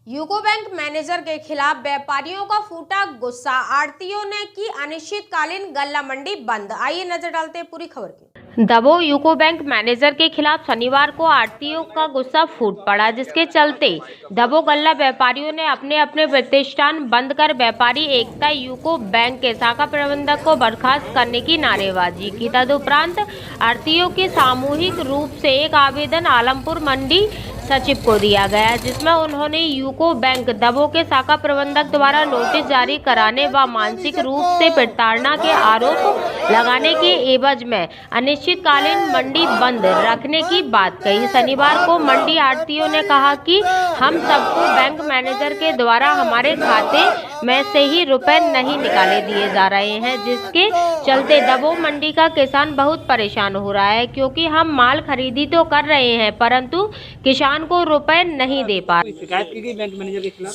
UCO bank manager के खिलाफ व्यापारियों का फूटा गुस्सा, आढ़तियों ने की अनिश्चितकालीन गल्ला मंडी बंद। आइए नजर डालते हैं पूरी खबर की। दबों यूको बैंक मैनेजर के खिलाफ शनिवार को आढ़तियों का गुस्सा फूट पड़ा, जिसके चलते दबों गल्ला व्यापारियों ने अपने अपने प्रतिष्ठान बंद कर व्यापारी एकता यूको बैंक के शाखा प्रबंधक को बर्खास्त करने की नारेबाजी की। तदुपरांत आढ़तियों के सामूहिक रूप से एक आवेदन आलमपुर मंडी सचिव को दिया गया, जिसमें उन्होंने यूको बैंक दबों के शाखा प्रबंधक द्वारा नोटिस जारी कराने व मानसिक रूप से प्रताड़ना के आरोप लगाने के एवज में अनिश्चितकालीन मंडी बंद रखने की बात कही। शनिवार को मंडी आढ़तियों ने कहा कि हम सबको बैंक मैनेजर के द्वारा हमारे खाते में से ही रुपए नहीं निकाले दिए जा रहे हैं, जिसके चलते दबों मंडी का किसान बहुत परेशान हो रहा है, क्योंकि हम माल खरीदी तो कर रहे हैं परंतु किसान को रुपए नहीं दे पा। शिकायत की गई बैंक मैनेजर के खिलाफ?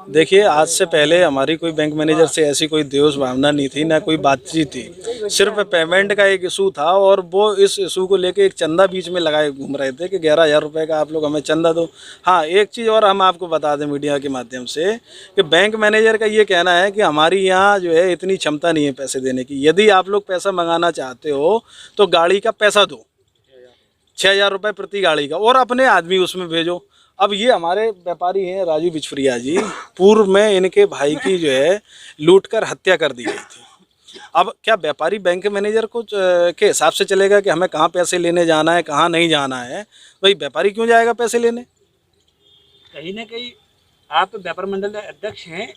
देखिए, आज से पहले हमारी कोई बैंक मैनेजर से ऐसी कोई देश भावना नहीं थी, ना कोई बातचीत थी। सिर्फ पेमेंट का एक इशू था और वो इस इशू को लेके एक चंदा बीच में लगाए घूम रहे थे कि 11,000 रुपये का आप लोग हमें चंदा दो। हाँ, एक चीज़ और हम आपको बता दें मीडिया के माध्यम से कि बैंक मैनेजर का ये कहना है कि हमारी यहाँ जो है इतनी क्षमता नहीं है पैसे देने की। यदि आप लोग पैसा मंगाना चाहते हो तो गाड़ी का पैसा दो, 6,000 रुपये प्रति गाड़ी का, और अपने आदमी उसमें भेजो। अब ये हमारे व्यापारी हैं राजू बिचफरिया जी, पूर्व में इनके भाई की जो है लूट कर हत्या कर दी गई थी। अब क्या व्यापारी बैंक मैनेजर को के हिसाब से चलेगा कि हमें कहाँ पैसे लेने जाना है, कहाँ नहीं जाना है? भाई व्यापारी क्यों जाएगा पैसे लेने? कहीं ना कहीं आप व्यापार मंडल अध्यक्ष हैं,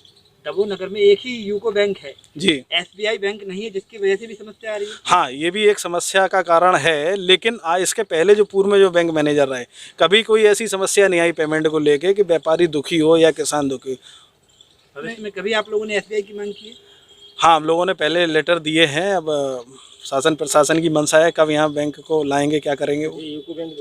दबों नगर में एक ही यूको बैंक है जी, एसबीआई बैंक नहीं है, जिसकी वजह से भी समस्या आ रही है। हाँ, ये भी एक समस्या का कारण है, लेकिन इसके पहले जो पूर्व में जो बैंक मैनेजर रहे, कभी कोई ऐसी समस्या नहीं आई पेमेंट को लेके कि व्यापारी दुखी हो या किसान दुखी हो। भविष्य में कभी आप लोगों ने एसबीआई की मांग की है? हाँ, हम लोगों ने पहले लेटर दिए हैं। अब शासन प्रशासन की मंशा है, कब यहाँ बैंक को लाएंगे, क्या करेंगे वो। यूको बैंक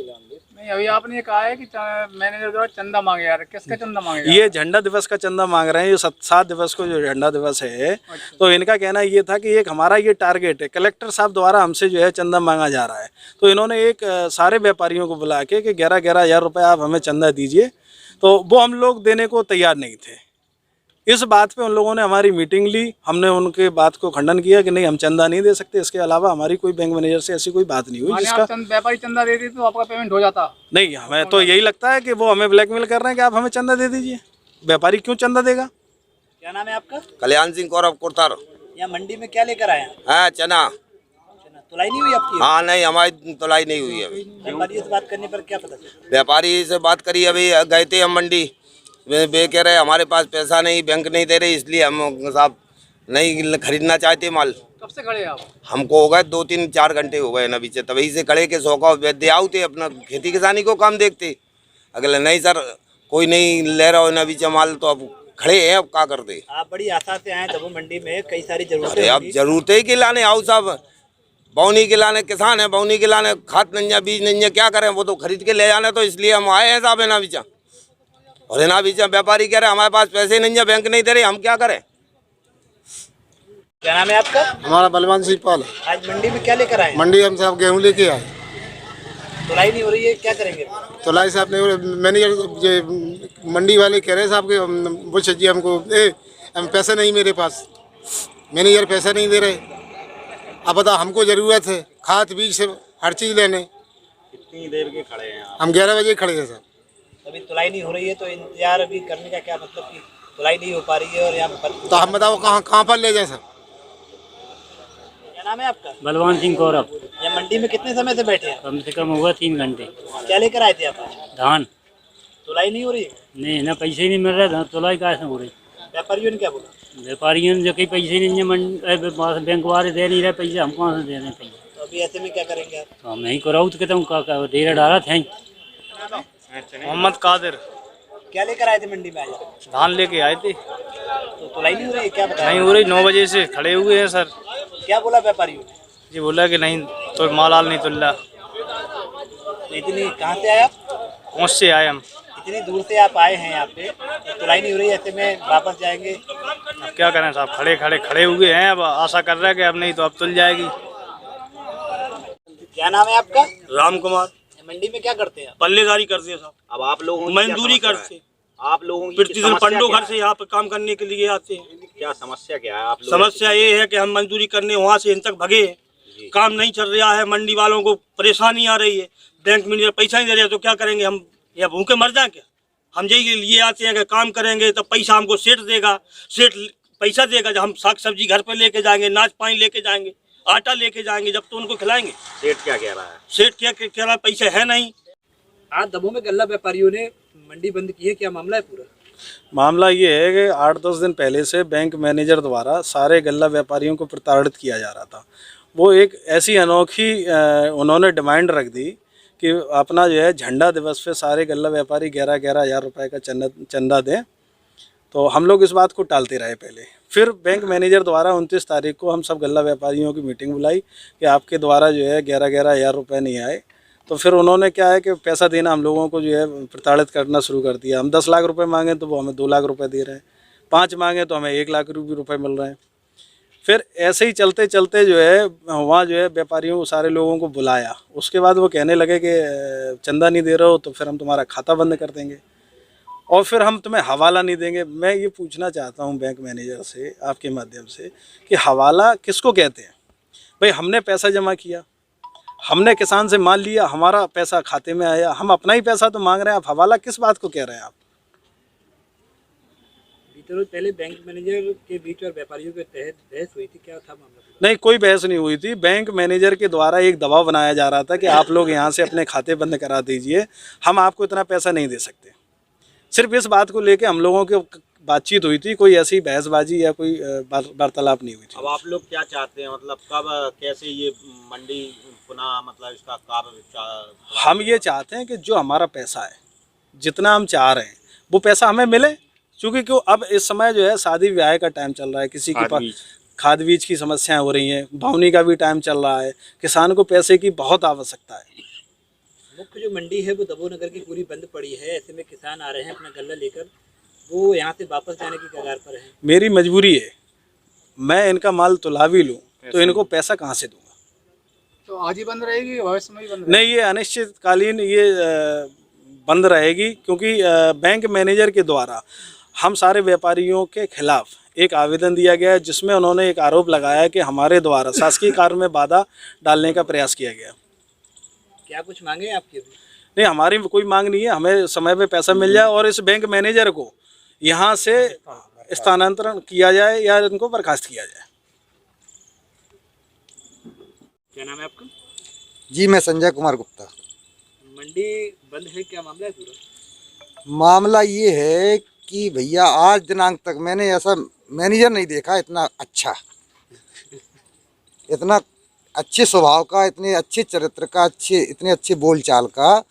नहीं, अभी आपने कहा है कि मैनेजर द्वारा चंदा मांगे जा रहे, किसका चंदा मांगे? ये झंडा दिवस का चंदा मांग रहे हैं। ये 7 दिवस को जो झंडा दिवस है, तो इनका कहना ये था कि एक हमारा ये टारगेट है, कलेक्टर साहब द्वारा हमसे जो है चंदा मांगा जा रहा है। तो इन्होंने एक सारे व्यापारियों को बुला के कि 11,000 रुपये आप हमें चंदा दीजिए, तो वो हम लोग देने को तैयार नहीं थे। इस बात पे उन लोगों ने हमारी मीटिंग ली, हमने उनके बात को खंडन किया कि नहीं, हम चंदा नहीं दे सकते। इसके अलावा हमारी कोई बैंक मैनेजर से ऐसी कोई बात नहीं हुई जिसका व्यापारी चंदा दे दी तो आपका पेमेंट हो जाता। नहीं, हमें तो यही लगता है कि वो हमें ब्लैकमेल कर रहे हैं कि आप हमें चंदा दे दीजिए। व्यापारी क्यों चंदा देगा? क्या नाम है आपका? कल्याण सिंह कौरव कुर्तार। यहाँ मंडी में क्या लेकर आए हैं? हाँ, चना। तुलाई नहीं हुई आपकी? हाँ नहीं, हमारी तुलाई नहीं हुई है अभी। व्यापारियों से बात करने पर क्या पता चला? व्यापारी से बात करी, अभी गए थे हम मंडी, वे कह रहे हमारे पास पैसा नहीं, बैंक नहीं दे रहे, इसलिए हम साहब नहीं खरीदना चाहते माल। कब से खड़े आप? हमको हो गए 2-3-4 घंटे हो गए ना बीच, तभी से खड़े के 100 का दे आते, अपना खेती किसानी को काम देखते। अगले नहीं सर, कोई नहीं ले रहा हो ना बीच माल, तो अब खड़े हैं, अब क्या करते। आप बड़ी आशा से आए दबों मंडी में, कई सारी जरूरतें। अरे अब जरूरतें के लाने आओ साहब, बौनी के लाने किसान है, बौनी के लाने खाद नहीं, बीज नहीं, क्या करें, वो तो खरीद के ले जाने, तो इसलिए हम आए हैं साहब। है ना बीचा, और है ना बीचा व्यापारी कह रहे हमारे पास पैसे नहीं है, बैंक नहीं दे रहे, हम क्या करें। क्या नाम है आपका? हमारा बलवान सिंह पाल। आज मंडी में क्या लेकर आए? मंडी हम साहब गेहूँ लेके आए। तुलाई नहीं हो रही है, क्या करेंगे? तुलाई साहब ने मैनेजर मंडी वाले कह रहे साहब के बुश जी हमको हम पैसे नहीं, मेरे पास मैनेजर पैसा नहीं दे रहे। अब बता, हमको ज़रूरत है खाद बीज से हर चीज़ लेने। कितनी देर के खड़े हैं आप? हम 11 बजे खड़े हैं सर। अभी तुलाई नहीं हो रही है तो इंतजार अभी करने का क्या मतलब कि तुलाई नहीं हो पा रही है और यहाँ पर तो हम बताओ कहाँ पर ले जाए सर। क्या नाम है आपका? बलवान सिंह कौरव। यहाँ मंडी में कितने समय से बैठे हैं? कम से कम हुआ 3 घंटे। क्या लेकर आए थे आप आज? धान तुलाई नहीं हो रही है? नहीं ना, पैसे ही नहीं मिल रहे, तुलाई कैसे हो रही? व्यापारियों ने क्या बोला? व्यापारियों ने जो कहीं पैसे नहीं है, बैंक वाले दे नहीं रहे पैसे, हम कहाँ से दे रहे पैसे? तो अभी ऐसे में क्या करेंगे आप? तो हम नहीं कराऊ तो कहता हूँ डेरा डाला थे। मोहम्मद कादिर। क्या लेकर आए थे मंडी में आज? धान लेके आए थे। तो तुलाई नहीं हो रही है, क्या बताया? नहीं हो रही, 9 बजे से खड़े हुए हैं सर। क्या बोला व्यापारियों ने? ये बोला कि नहीं, तो मालाल नहीं तुल्ला। तो इतनी कहाँ से आए आप? पहुँच से आए हम। इतनी दूर से आप आए हैं यहाँ पे, तो तुलाई नहीं हो रही है, ऐसे में वापस जाएंगे? अब क्या करें साहब, खड़े हुए हैं। अब आशा कर रहे हैं कि अब नहीं तो अब तुल जाएगी। क्या नाम है आपका? राम कुमार। मंडी में क्या करते हैं आप? पल्लेदारी करते हैं साहब। अब आप लोग मजदूरी करते। आप लोगों की प्रतिदिन समस्या पंडो क्या घर से यहाँ पे काम करने के लिए आते हैं। क्या समस्या क्या है आप लोग? समस्या ये है कि हम मजदूरी करने वहाँ से इन तक भगे, काम नहीं चल रहा है, मंडी वालों को परेशानी आ रही है, बैंक में पैसा नहीं दे रहे तो क्या करेंगे हम, या भूखे मर जाएं क्या? हम यही लिए आते हैं कि काम करेंगे तो पैसा हमको सेठ देगा, सेठ पैसा देगा जब हम साग सब्जी घर पे लेके जाएंगे, नाच पानी लेके जाएंगे, आटा लेके जाएंगे, जब तो उनको खिलाएंगे। सेठ क्या कह रहा है? सेठ क्या कह रहा है, पैसे है नहीं। आज दमोह में गल्ला व्यापारियों ने मंडी बंद की है, क्या मामला है पूरा? मामला ये है कि 8-10 दिन पहले से बैंक मैनेजर द्वारा सारे गल्ला व्यापारियों को प्रताड़ित किया जा रहा था। वो एक ऐसी अनोखी उन्होंने डिमांड रख दी कि अपना जो है झंडा दिवस पे सारे गल्ला व्यापारी 11-11 हज़ार रुपये का चंदा दें। तो हम लोग इस बात को टालते रहे पहले, फिर बैंक मैनेजर द्वारा 29 तारीख को हम सब गल्ला व्यापारियों की मीटिंग बुलाई कि आपके द्वारा जो है 11-11 हज़ार रुपये नहीं आए। तो फिर उन्होंने क्या है कि पैसा देना हम लोगों को जो है प्रताड़ित करना शुरू कर दिया। हम 10 लाख रुपए मांगे तो वो हमें 2 लाख रुपए दे रहे हैं, 5 मांगे तो हमें 1 लाख रुपए मिल रहे हैं। फिर ऐसे ही चलते चलते जो है वहाँ जो है व्यापारियों को सारे लोगों को बुलाया। उसके बाद वो कहने लगे कि चंदा नहीं दे रहे हो तो फिर हम तुम्हारा खाता बंद कर देंगे और फिर हम तुम्हें हवाला नहीं देंगे। मैं ये पूछना चाहता हूँ बैंक मैनेजर से आपके माध्यम से कि हवाला किसको कहते हैं? भाई हमने पैसा जमा किया, हमने किसान से माल लिया, हमारा पैसा खाते में आया, हम अपना ही पैसा तो मांग रहे हैं, आप हवाला किस बात को कह रहे हैं आप? बीते पहले बैंक मैनेजर के बीच और व्यापारियों के तहत बहस हुई थी, क्या था मामला? नहीं, कोई बहस नहीं हुई थी। बैंक मैनेजर के द्वारा एक दबाव बनाया जा रहा था कि आप लोग यहाँ से अपने खाते बंद करा दीजिए, हम आपको इतना पैसा नहीं दे सकते। सिर्फ इस बात को लेके हम लोगों की बातचीत हुई थी, कोई ऐसी बहसबाजी या कोई वार्तालाप नहीं हुई थी। अब आप लोग क्या चाहते हैं, मतलब कब कैसे ये मंडी पुनः मतलब इसका कार्य? हम ये चाहते हैं कि जो हमारा पैसा है, जितना हम चाह रहे हैं वो पैसा हमें मिले, क्योंकि क्यों अब इस समय जो है शादी ब्याह का टाइम चल रहा है, किसी के पास खाद बीज की समस्याएं हो रही हैं, भावनी का भी टाइम चल रहा है, किसान को पैसे की बहुत आवश्यकता है। मुख्य जो मंडी है वो दमोह नगर की पूरी बंद पड़ी है, ऐसे में किसान आ रहे हैं अपना गल्ला लेकर, वो यहाँ से वापस जाने की कगार पर है। मेरी मजबूरी है, मैं इनका माल तुला भी लूँ तो इनको पैसा कहाँ से दूंगा? तो आज ही बंद रहेगी, भविष्य में भी बंद नहीं, ये अनिश्चितकालीन ये बंद रहेगी, क्योंकि बैंक मैनेजर के द्वारा हम सारे व्यापारियों के खिलाफ एक आवेदन दिया गया है, जिसमें उन्होंने एक आरोप लगाया कि हमारे द्वारा शासकीय कार्य में बाधा डालने का प्रयास किया गया। क्या कुछ मांगे आपकी? नहीं, हमारी कोई मांग नहीं है, हमें समय पे पैसा मिल जाए और इस बैंक मैनेजर को यहाँ से स्थानांतरण किया जाए या इनको बर्खास्त किया जाए। क्या नाम है आपका? जी, मैं संजय कुमार गुप्ता। मंडी बंद है, क्या मामला है पूरा? मामला ये है कि भैया आज दिनांक तक मैंने ऐसा मैनेजर नहीं देखा इतना अच्छा, इतना अच्छे स्वभाव का, इतने अच्छे चरित्र का, इतने अच्छे बोलचाल का,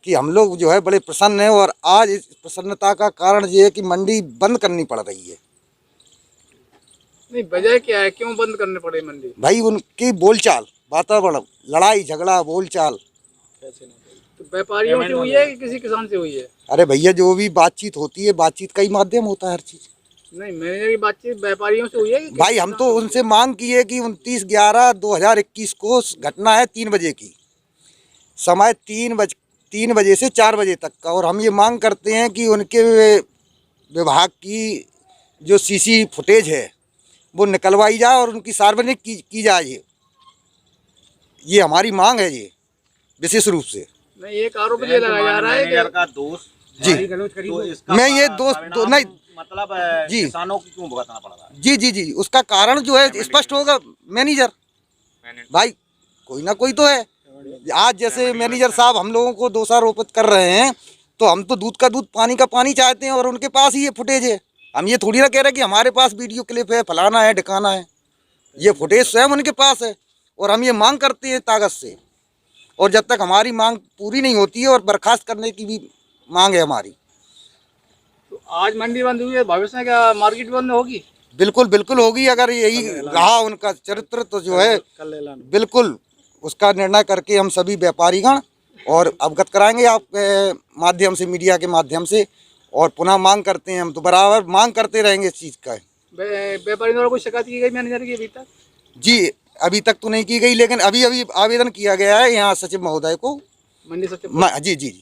कि हम लोग जो है बड़े प्रसन्न हैं। और आज इस प्रसन्नता का कारण ये है कि मंडी बंद करनी पड़ रही है। नहीं, वजह क्या है, क्यों बंद करने पड़े मंडी? भाई उनकी बोलचाल, वातावरण, लड़ाई झगड़ा, बोलचाल। तो व्यापारियों से हुई है कि किसी किसान से हुई है? अरे भैया, जो भी बातचीत होती है, बातचीत का ही माध्यम होता है हर चीज़। नहीं, मैनेजर की बातचीत व्यापारियों से हुई है कि भाई हम तो उनसे मांग की है कि 29/11/2021 को घटना है 3 बजे की, समय 3 बजे से 4 बजे तक का। और हम ये मांग करते हैं कि उनके विभाग की जो सीसी फुटेज है वो निकलवाई जाए और उनकी सार्वजनिक की जाए। ये हमारी मांग है, ये विशेष रूप से। नहीं, एक आरोप ये लगाया जा रहा है कि का दोष जी, तो इसका मैं ये दोस्त नहीं, मतलब जी, किसानों को क्यों भुगतना पड़ रहा है? जी, उसका कारण जो है स्पष्ट होगा मैनेजर। भाई कोई ना कोई तो है। आज जैसे मैनेजर साहब हम लोगों को दोषारोपित कर रहे हैं, तो हम तो दूध का दूध पानी का पानी चाहते हैं और उनके पास ही ये फुटेज है। हम ये थोड़ी ना कह रहे कि हमारे पास वीडियो क्लिप है, फलाना है, ढिकाना है। ये फुटेज स्वयं उनके पास है और हम ये मांग करते हैं ताकत से। और जब तक हमारी मांग पूरी नहीं होती है, और बर्खास्त करने की भी मांग है हमारी। तो आज मंडी बंद हुई है, भविष्य में क्या मार्केट बंद होगी? बिल्कुल होगी। अगर यही रहा उनका चरित्र तो जो है बिल्कुल उसका निर्णय करके हम सभी व्यापारीगण और अवगत कराएंगे आपके माध्यम से, मीडिया के माध्यम से। और पुनः मांग करते हैं, हम तो बराबर मांग करते रहेंगे इस चीज़ का। व्यापारी द्वारा कोई शिकायत की गई मैनेजर की अभी तक? जी, अभी तक तो नहीं की गई, लेकिन अभी आवेदन किया गया है यहाँ सचिव महोदय को, मंडी सचिव। जी।